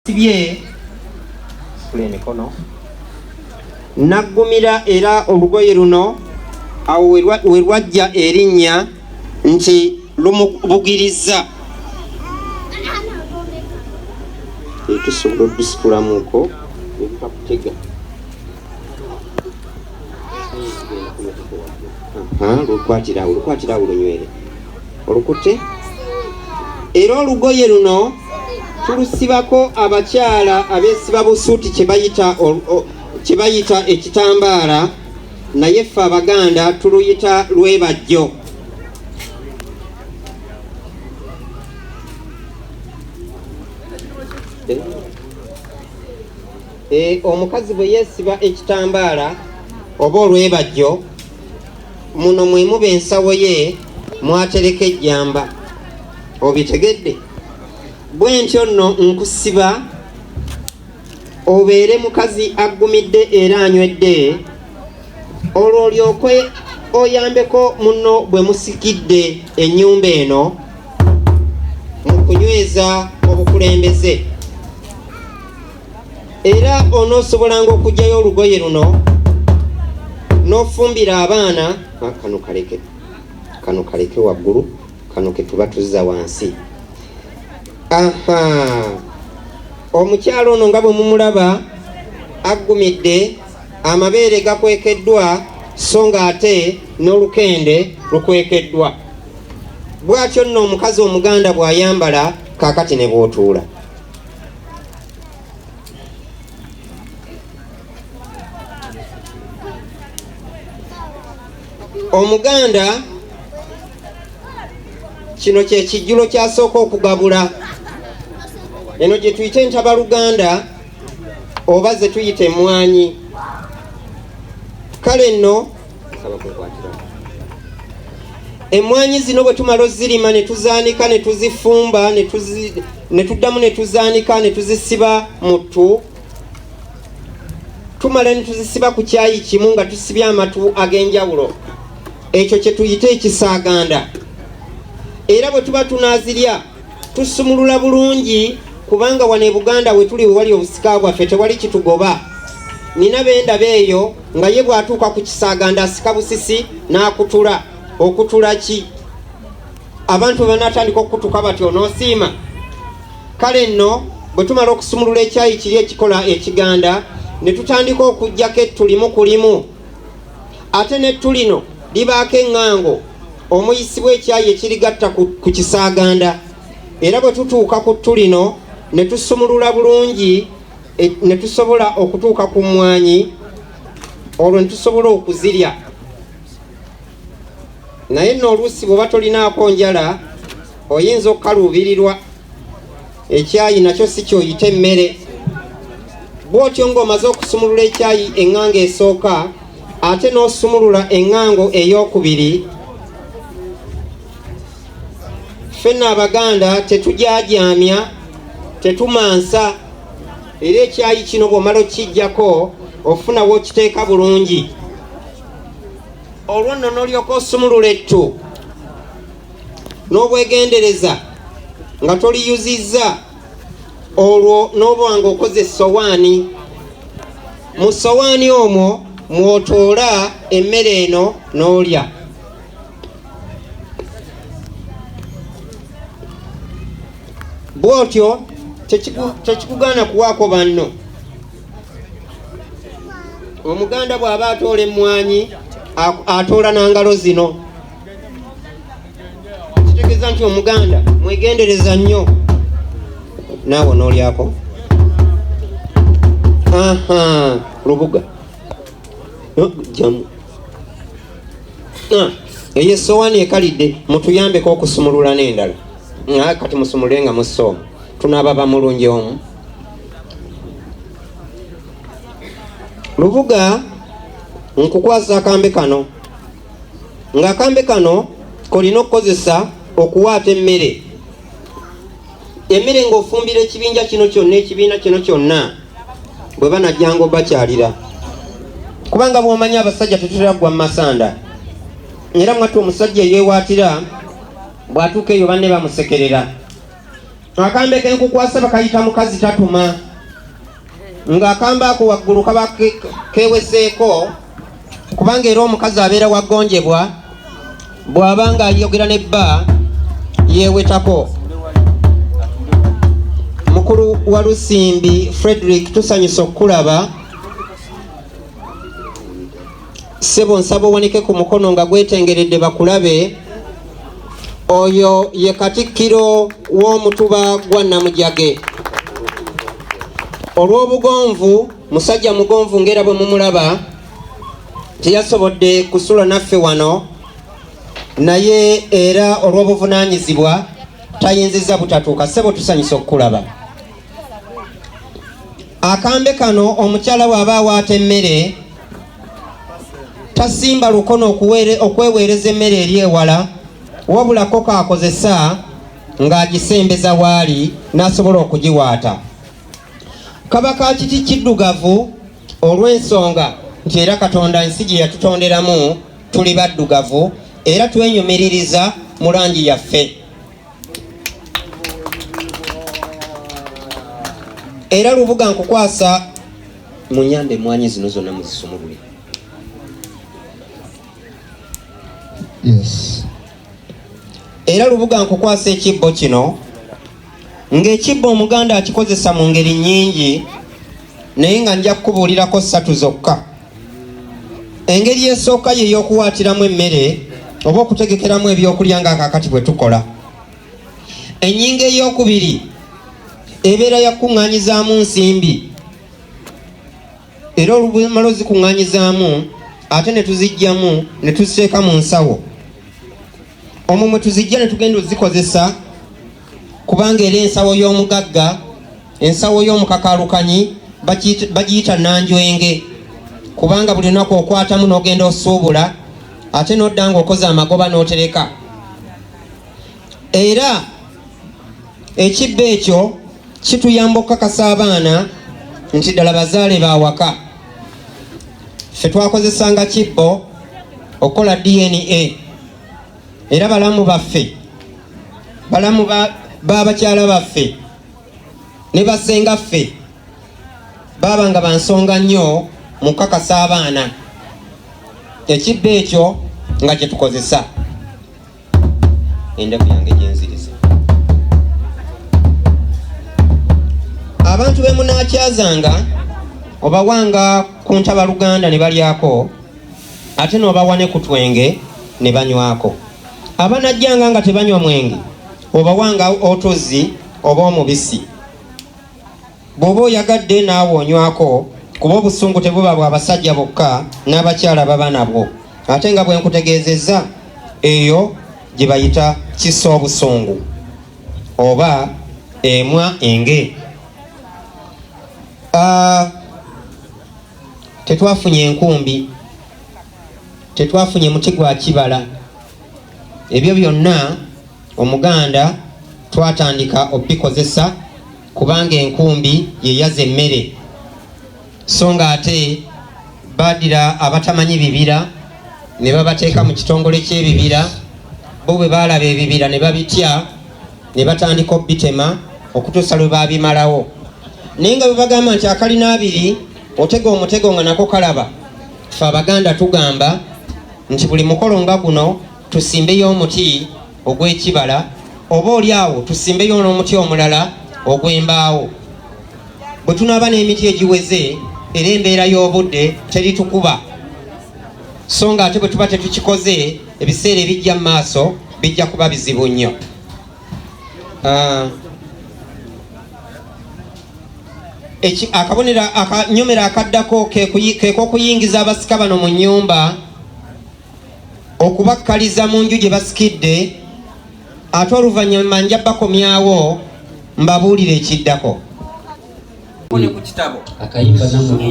Sibye kule mikono naggumira era olugoye luno awo werwajja erinnya nti lumubugiriza tusobola oddisitulamuko ebikakutega lukwatirawo lunywere olukute era olugoye luno tulusibako abakyala abesiba busuuti kye bayita ekitambaala naye ffe Abaganda tuluyita lwebajjo. Omukazi bwe yeesiba ekitambaala oba olwebajjo muno mwe muba ensawo ye mwatereka ejjamba. Obitegedde? Bwe ntyo nno nkusiba obeere mukazi aggumidde era anywedde, olwo olyoke oyambeko muno bwe musikidde ennyumba eno mu kunyweza obukulembeze. Era onoosobolanga okuggyayo olugoye luno n'ofumbira abaana. Kano kaleke waggulu, kano ke tuba tuzza wansi. Omukyalo ono nga bwe mumulaba aggumidde, amabeere gakwekeddwa so nga ate n'olukende lukwekeddwa. Bw'atyo nno omukazi Omuganda bw'ayambala kaakati ne bw'otuula. Omuganda kino kye kijjulo kyasooka okugabula. Eno gye tuyita entabaluganda oba ze tuyita emmwanyi. Kale nno emmwanyi zino bwe tumala ozirima ne tuzaanika ne tuzifumba ne tuddamu ne tuzaanika ne tuzisiba mu ttu, tumala ne tuzisiba ku kyayi kimu nga tusibye amatu ag'enjawulo. Ekyo kye tuyita ekisaaganda. Era bwe tuba tunaazirya tusumulula bulungi, kubanga wano e Buganda we tuli wali obusika bwaffe tewali kitugoba. Nina bendaba eyo nga ye bw'atuuka ku kisaaganda asika busisi n'akutula. Okutula ki? Abantu banaatandika okutuka bati onoosiima. Kale nno bwe tumala okusumulula ekyayi kiri ekikola ekiganda ne tutandika okuggyako ettu limu ku limu. Ate n'ettu lino libaako eŋŋango omuyisibwa ekyayi ekirigatta ku kisaaganda. Era bwe tutuuka ku ttu lino ne tusumulula bulungi ne tusobola okutuuka ku mmwanyi, olwo ne tusobola okuzirya. Naye nno oluusi bw'oba tolinaako njala oyinza okukaluubirirwa. Ekyayi nakyo si kyoyita emmere. Bw'otyo ng'omaze okusumulula ekyayi eŋŋango esooka, ate n'osumulula eŋŋango ey'okubiri, ffenna Abaganda tetujaajaamya, tetumansa. Era ekyayi kino bw'omala okijjako ofunawo okiteeka bulungi. Olwo nno n'olyoka osumulula ettu n'obwegendereza nga toliyuzizza, olwo n'oba nga okoze essowaani. Mu ssowaani omwo mw'otoola emmere eno n'olya. Bw'otyo tekikugaana kuwaako banno. Omuganda bw'aba atoola emmwanyi atoola na ngalo zino. Kitegeeza nti Omuganda mwegendereza nnyo. Naawe n'olyako. Lubuga jamu. Eyo essowaani ekalidde mutuyambeko okusumulula n'endala. Kati musumulule nga musso tunaaba bamulungi omu. Lubuga nkukwasa akambe kano, ng'akambe kano kolina okukozesa okuwaata emmere. Emmere ng'ofumbira ekibinja kino kyonna, ekibiina kino kyonna bwe banajjanga obakyalira. Kubanga bw'omanyi abasajja tetutera gwa mu masanda. Era mwattu omusajja eyeewaatira bw'atuuka eyo banne bamusekerera. akambe kenkukwasa bakayita mukazi tatuma nga akamba ako waggulu kaba keweseeko kubanga era omukazi abeera wagonjebwa bw'aba nga ayogera nebba yeewetako. Mukulu wa Lusimbi Frederick tusanyusa okukulaba. Ssebo nsaba owanike ku mukono nga gwetengeredde bakulabe. Oyo ye Katikkiro w'omutuba gwa Namujage. Olw'obugonvu musajja mugonvu ngera bwe mumulaba teyasobodde kusula naffe wano, naye era olw'obuvunaanyizibwa tayinziza butatuuka. Ssebo tusanyusa okukulaba. Akambe kano omukyala bw'aba awaata emmere tasimba lukono okweweereza emmere eri ewala, wabulako kaakozesa ng'agisembeza waali n'asobola okugiwaata. Kaba ka kiti kiddugavu olw'ensonga nti era Katonda ensi gye yatutonderamu tuli baddugavu era twenyumiririza mu langi yaffe. Era lubuga nkukwasa munyambe emwanyi zino zonna muzisumulule. Yes. Era lubuga nkukwasa ekibbo kino ng'ekibbo Omuganda akikozesa mu ngeri nnyingi naye nga nja kukubuulirako 3 zokka. Engeri esooka ye y'okuwaatiramu emmere oba okutegekeramu ebyokulya ng'akakati bwe tukola. Ennyingo ey'okubiri ebeera yakuŋŋaanyizaamu nsimbi, era olumala ozikuŋŋaanyizaamu ate ne tuziggyamu ne tuziteeka mu nsawo. Omwo mwe tuzijja ne tugenda ozikozesa kubanga era ensawo y'omugagga, ensawo y'omukakalukanyi bagiyita nanjwenge, kubanga buli lunaku okwatamu n'ogenda osuubula ate n'odda ng'okoze amagoba n'otereka. Era ekibbo ekyo kituyamba okukakasa abaana nti ddala bazaale bawaka. Ffe twakozesanga kibbo okukola DNA, era balamu baffe, balamu babakyala baffe ne basenga ffe baba nga bansonga nnyo mu kukakasa abaana. Ekibbo ekyo nga kye tukozesa. Endeku yange gyenziriza. Abantu be munaakyazanga obawanga ku ntabaluganda ne balyako ate n'obawa ne ku twenge ne banywako. Abanajjanga nga tebanywa mwenge obawanga otozi oba omubisi. Bw'oba oyagadde naawe onywako kuba obusungu tebuba bwa basajja bokka n'abakyala baba nabwo. Ate nga bwe nkutegeezezza eyo gye bayita kissa obusungu oba emwa enge. Tetwafunye enkumbi, tetwafunye muti gwa kibala. Ebyo byonna Omuganda twatandika obikozesa kubanga enkumbi ye yaza emmere. So nga ate badira abatamanyi bibira ne babateeka mu kitongole ky'ebibira, bo bwe baalaba ebibira ne babitya ne batandika obitema okutuusa lwe babimalawo. Naye nga bwe bagamba nti akalina abiri otega omutego nga nako kalaba, ffe Abaganda tugamba nti buli mukolo nga guno tusimbeyo omuti ogw'ekibala oba oli awo tusimbeyo n'omuti omulala ogw'embaawo. Bwe tunaaba n'emiti egiweze era embeera y'obudde teritukuba, so nga ate bwe tuba tetukikoze ebiseera ebijja mu maaso bijja kuba bizibu nnyo. Akabonero akanyomero akaddako kek'okuyingiza abasika bano mu nnyumba okubakkaliza mu nju gye basikidde, ate oluvannyuma nja bakomyawo mbabuulire ekiddako. Ne ku kitabo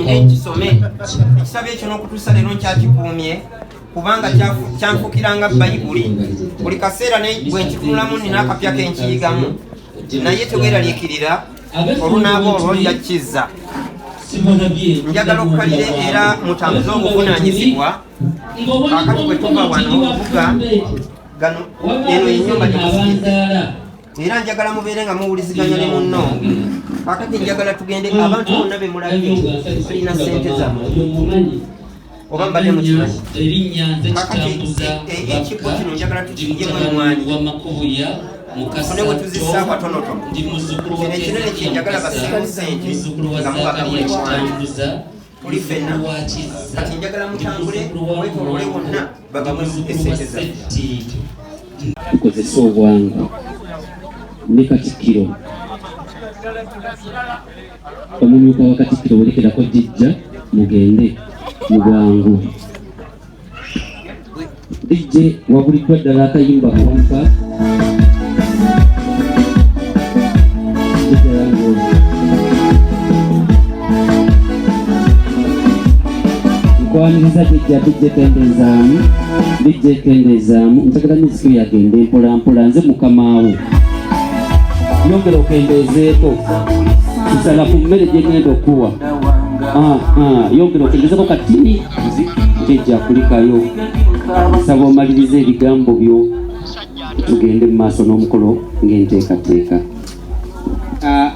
ekisome ekitabo ekyo n'okutuusa leero nkyakikuumye kubanga kyanfukiranga Bayibuli. Buli kaseera bwe nkitunulamu nina akapya kenkiyigamu, naye teweeraliikirira olunaaba olwo njakizza. Njagala okukalire era mutambuze obuvunaanyizibwa. Kaakati bwe tuva wano obuga gano eno ennyumba gye tusikidde era njagala mubeere nga muwuliziganya ne munno. Kakati njagala tugende abantu bonna be mulabye tulina ssente zammwe oba mbadde mukimanyi. Kakati ekibbo kino njagala tukiggyemu emmwanyi tufune bwe tuzissa katonotono. Kino ekinene kye njagala baseemu ssente nga mubagabula emmwanyi tuli ffenna. Kati njagala mutambule mwetoolole wonna bagabule essente zammwe. Tukozesa obwangu ne Katikkiro omumyuka wa Katikkiro werekerako Jjajja mugende mu bwangu. Dijje wabuliddwa ddala akayimba kampa nkwaniriza Jjajja dijje tendezaamu dijje tendezaamu njagala miziki yagende mpola mpola nze mukamaawo yongera okendeezeeko nsala ku mmere gye ngenda okuwa yongera okendeezeeko katini Jjajja kulikayo saba omaliriza ebigambo byo tugende mu maaso n'omukolo ng'enteekateeka.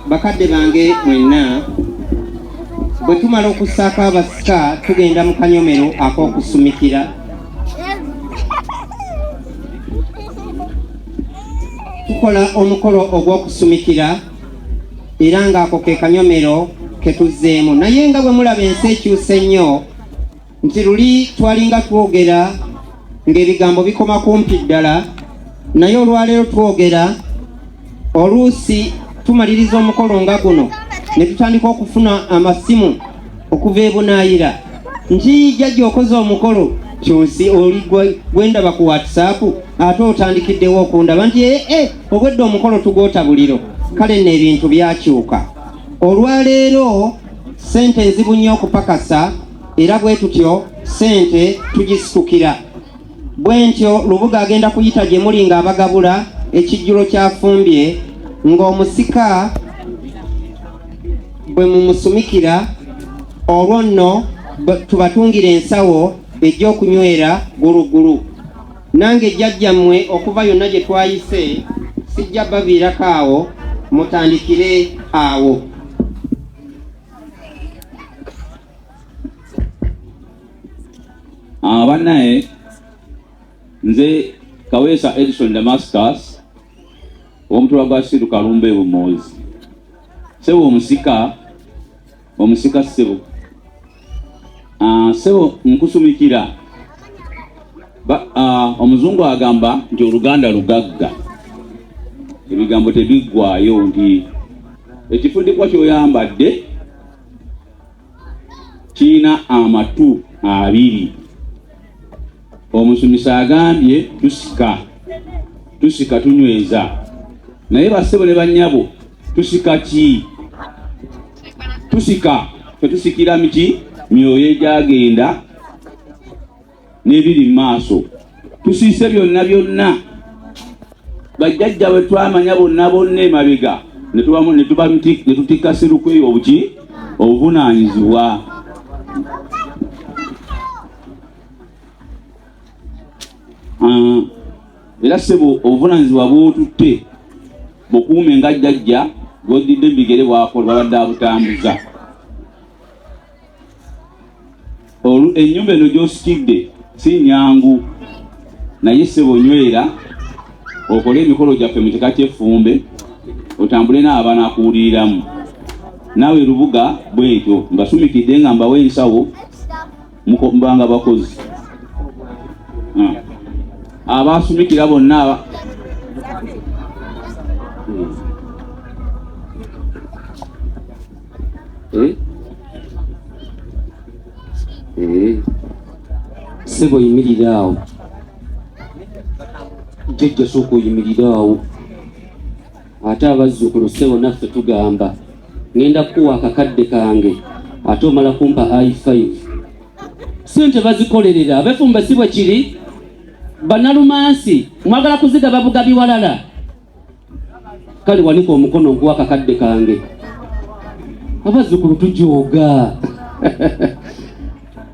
Bakadde bange mwenna bwe tumala okussaako abasika tugenda mu kanyomero ak'okusumikira. Tukola omukolo ogw'okusumikira era ng'ako ke kanyomero ke tuzzeemu. Naye nga bwe mulaba ensi ekyuse nnyo nti luli twalinga twogera ng'ebigambo bikoma kumpi ddala, naye olwaleero twogera oluusi tumaliriza omukolo nga guno ne tutandika okufuna amasimu okuva ebunaayira nti Jjajja okoze omukolo kyonsi oli gwendaba ku WhatsApp ate otandikiddewo okundaba nti obwedde omukolo tugoota buliro. Kale nno ebintu byakyuka. Olwaleero ssente nzibu nnyo okupakasa era bwe tutyo ssente tugisukira. Bwe ntyo Lubuga agenda kuyita gye muli ng'abagabula ekijjulo kyafumbye ng'omusika bwe mumusumikira olwo nno tubatungira ensawo ejja okunywera gulugulu. Nange Jjajjammwe okuva yonna gye twayise sijja baviirako awo, mutandikire awo. Bannaye nze Kaweesa Edison Damascus omutula gwa Siru Kalumba Bumozi. Sebo omusika sebo. Sebo nkusumikira. Omuzungu agamba nti Oluganda lugagga. Ebigambo tebiggwaayo nti ekifundikwa ky'oyambadde kiina amatu 2. Omusumisa agambye tusika tunyweza. Naye bassebo ne bannyabo tusika ki? Tusika tetusikira miki myoyo egyagenda n'ebiri mu maaso. Tusiise byonna byonna bajjajja bwe twamanya bonna bonna emabega ne tutikka Sirukwe obuki obuvunaanyizibwa. Era ssebo obuvunaanyizibwa bw'otutte bukuume nga Jjajja bw'oddidde ebigere bwakola babadde abutambuza. Ennyumba eno gy'osikidde si nnyangu, naye ssebo nywera okole emikolo gyaffe mu kika ky'effumbe otambule n'abaana akuwuliriramu. Naawe Lubuga bw'etyo mbasumikidde nga mbawa ensawo mbanga bakozi. Abasumikira bonna Sebo yimirira awo. Jjajja sooka oyimirira awo. Ate abazzukulu ssebo naffe tugamba ngenda kuwa akakadde kange ate omala kumpa i5. Ssente bazikolerera abefumba si bwe kiri. Bannalumansi mwagala kuzigaba bugabi walala. Kale wanika omukono guwa akakadde kange. Abazzukulu tujooga.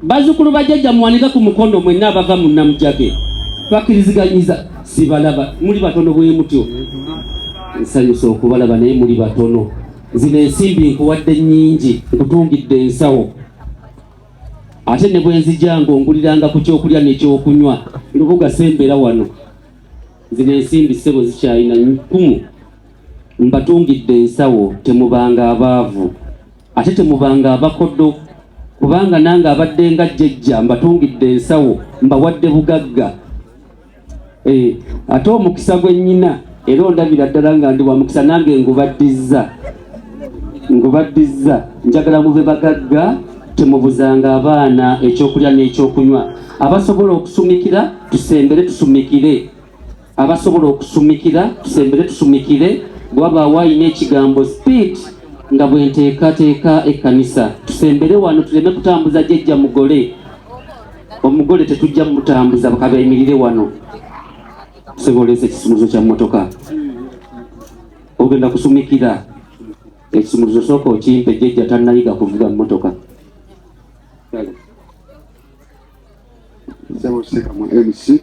Bazzukulu bajjajja muwanika ku mukono mwenna abava mu Namujjage. Twakiriziganyiza sibalaba muli batono bwe mutyo. nsanyusa okubalaba naye muli batono. Zino ensimbi nkuwadde nnyingi, nkutungidde ensawo. Ate ne bwe nzija ng'onguliranga ku kyokulya n'ekyokunywa, Lubuga sembera wano. Zino ensimbi ssebo zikyalina nkumu. Mbatungidde ensawo, temubanga abaavu. Ate temubanga abakodo. Kubanga nange abadde nga jjejja mbatungidde ensawo, mbawadde bugagga. Ate omukisa gwe nnyina era ondabira ddala nga ndi wa mukisa, nange ngubaddiza. Njagala mube bagagga, temubuzanga abaana ekyokulya n'ekyokunywa. Abasobola okusumikira tusembere tusumikire. Abasobola okusumikira tusembere tusumikire. Bw'abaawo alina ekigambo speed nga bwe nteekateeka ekkanisa, tusembere wano tuleme kutambuza jjejja mugole. Omugole tetujja mutambuza, bakabeeyimirire wano. Tusobolese ekisumulizo kya mmotoka. Ogenda kusumikira. Ekisumulizo sooka okimpe, jjejja tannayiga kuvuga mmotoka. Seka mu MC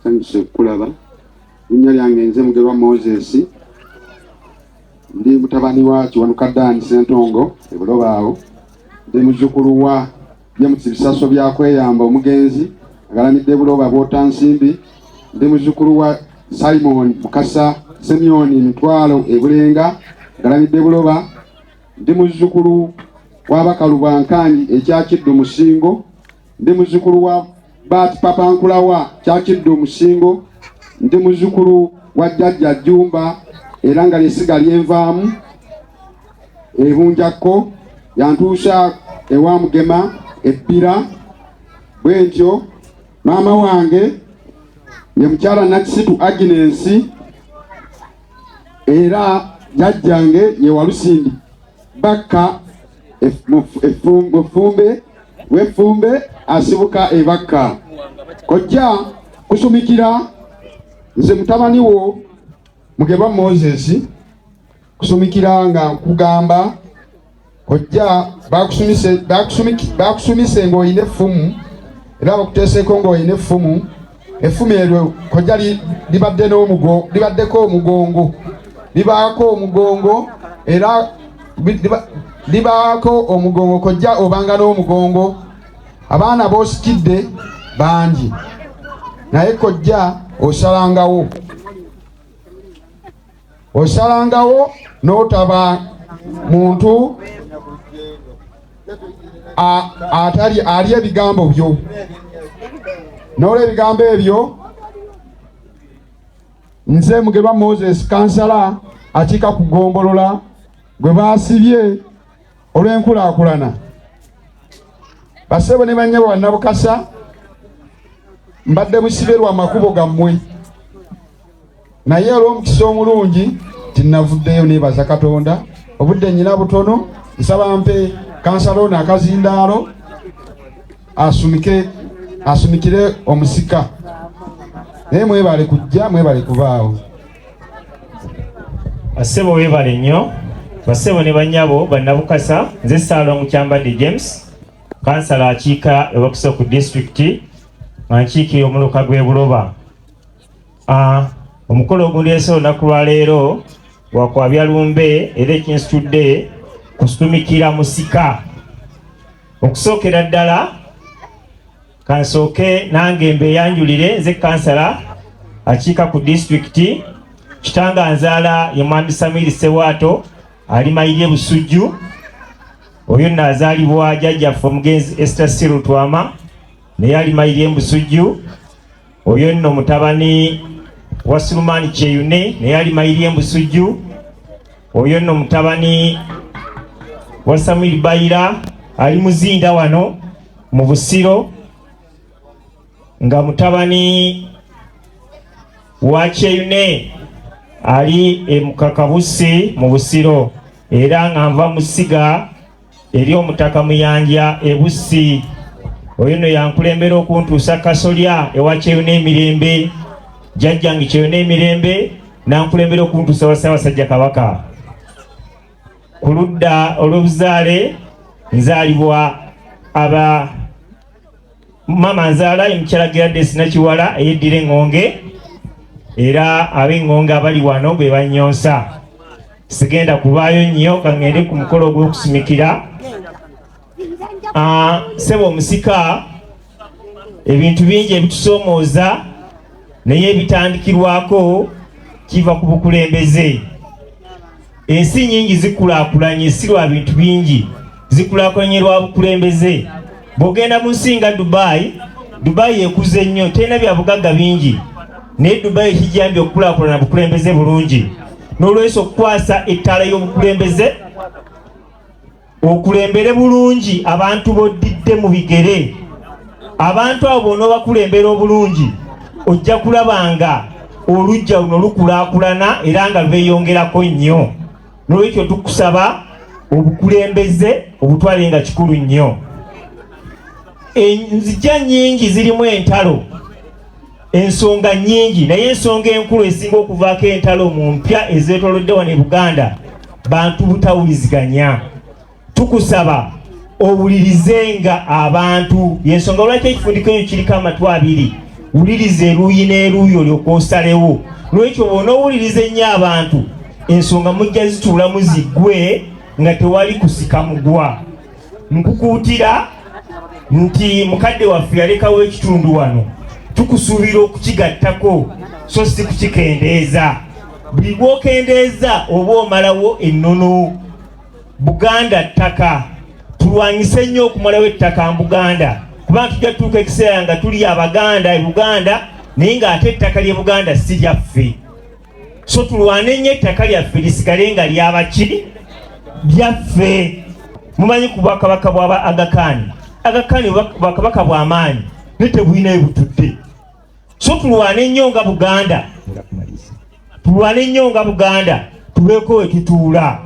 sanyuse kulaba. Linnya lyange nze Mugerwa Moses, ndi mutabani wa Kiwanuka Dani Ssentongo e Bulobaawo. Ndi muzzukulu wa James Bisaso byakweyamba omugenzi agalamidde Buloba Bwotansimbi. Ndi muzzukulu wa Simon Mukasa Semioni Mitwalo e Bulenga agalamidde Buloba. Ndi muzzukulu wa Bakaluba Nkanyi ekyakiddo Musingo. Ndi muzzukulu wa Bat Papa Nkulawa kyakiddo Musingo. Ndi muzzukulu wa Jjajja Jumba era nga lyesiga lyenvaamu ebunjako yantuusa ewa Mugema ebbira. Bwe ntyo maama wange ye mukyala Nakisitu Agnes era jjajjange ye Walusindi Bakka Wefumbe asibuka ebakka. Kojja kusumikira nze mutabani wo Mugerwa Moses, kusumikira nga kugamba kojja bakusumise ng'oyina effumu era bakuteeseko ng'oyina effumu. Effumu eryo kojja libaddeko omugongo, libaako omugongo era libaako omugongo. Kojja obanga n'omugongo. Abaana b'osikidde bangi naye kojja osalangawo n'otaba muntu atali ali ebigambo byo. N'olwa ebigambo ebyo nze Mugerwa Moses kansala akiika kugombolola gwe baasibye olw'enkulaakulana. Bassebo ne bannyabo Bannabukasa, mbadde musibe lwa makubo gammwe, naye olw'omukisa omulungi tinnavuddeyo. Neebaza Katonda. Obudde nnyina butono, nsaba mpe kansala ono akazindaalo asumikire omusika. Naye mwebale kujja, mwebale kubaawo. Bassebo weebale nnyo. Bassebo ne bannyabo Bannabukasa, nze Ssaalongo Kyambadde James, kansala akiika ewakuso ku disitulikiti nga nkiikira omuluka gw'e Buloba. Omukolo ogundeese olunaku lwa leero wakwabya lumbe era ekinsitudde kusumikira musika. Okusookera ddala kansooke nange mbeeyanjulire, nze kansala akiika ku disitulikiti. Kitanga nzaala ye Mwami Samiri Sewaato ali Mayirye Busujju. Oyo nno azaalibwa jjajjaffe omugenzi Esther Sirutwama naye ali Mayirye Busujju. Oyo nno mutabani wa Sulumani Kyeyune naye ali Mayirye Busujju. Oyo nno mutabani wa Samuel Bayira ali Muzinda wano mu Busiro, nga mutabani wa Kyeyune ali Mukakabusi mu Busiro era nga nva musiga eri omutaka Muyanja Ebusi. Oyo nno yankulembera okuntuusa Kasolya ewa Kyeyune Emirembe. Jjajjange Kyeyune Emirembe nankulembera okuntuusa wa Ssaabasajja Kabaka. Ku ludda olw'obuzaale nzaalibwa mama nzaala mukyala Gladys Nakiwala eyeddira Engonge. era ab'Engonge abali wano be banyonsa. Sigenda kubaayo nnyo kangende ku mukolo gw'okusumikira. Ssebo omusika ebintu bingi ebitusoomooza naye ebitandikirwako kiva ku bukulembeze. Ensi nyingi zikulaakulanye si lwa bintu bingi, zikulaakulanye lwa bukulembeze. Bw'ogenda mu nsi nga Dubai ekuze nnyo, terina bya bugagga bingi, naye Dubai ekijambye okukulaakulana bukulembeze bulungi. N'olwekyo okukwasa ettaala y'obukulembeze, okulembere bulungi abantu boddidde mu bigere. Abantu abo bw'onoobakulembera obulungi ojja kulabanga olujja luno lukulaakulana era nga lweyongerako nnyo. N'olwekyo tukusaba obukulembeze obutwale nga kikulu nnyo. Enzija nnyingi zirimu entalo, ensonga nnyingi, naye ensonga enkulu esinga okuvaako entalo mu mpya ezeetoolodde wano e Buganda, bantu butawuliziganya. Tukusaba owulirizenga abantu, yensonga lwaki ekifundiko ekyo kiriko amatu abiri, wuliriza eruuyi n'eruuyi olyoka osalewo. Lwekyo bw'onoowuliriza ennyo abantu, ensonga mujja zituulamu ziggwe nga tewali kusika mugwa. Nkukuutira nti mukadde waffe yalekawo ekitundu wano, tukusuubira okukigattako so si kukikendeeza. Buli bw'okendeeza oba omalawo ennono. Buganda ttaka, tulwanyise nnyo okumalawo ettaka mu Buganda, kubanga tujja tutuuka ekiseera nga tuli Abaganda e Buganda naye ng'ate ettaka ly'e Buganda si lyaffe. So tulwane nnyo ettaka lyaffe lisigale nga lyabaki byaffe. Mumanyi ku bwakabaka bw'aba Aga Khan bwakabaka bw'amaanyi naye tebulina ebutudde. So tulwane nnyo nga Buganda, tulwane nnyo nga Buganda, tubeeko we tutuula.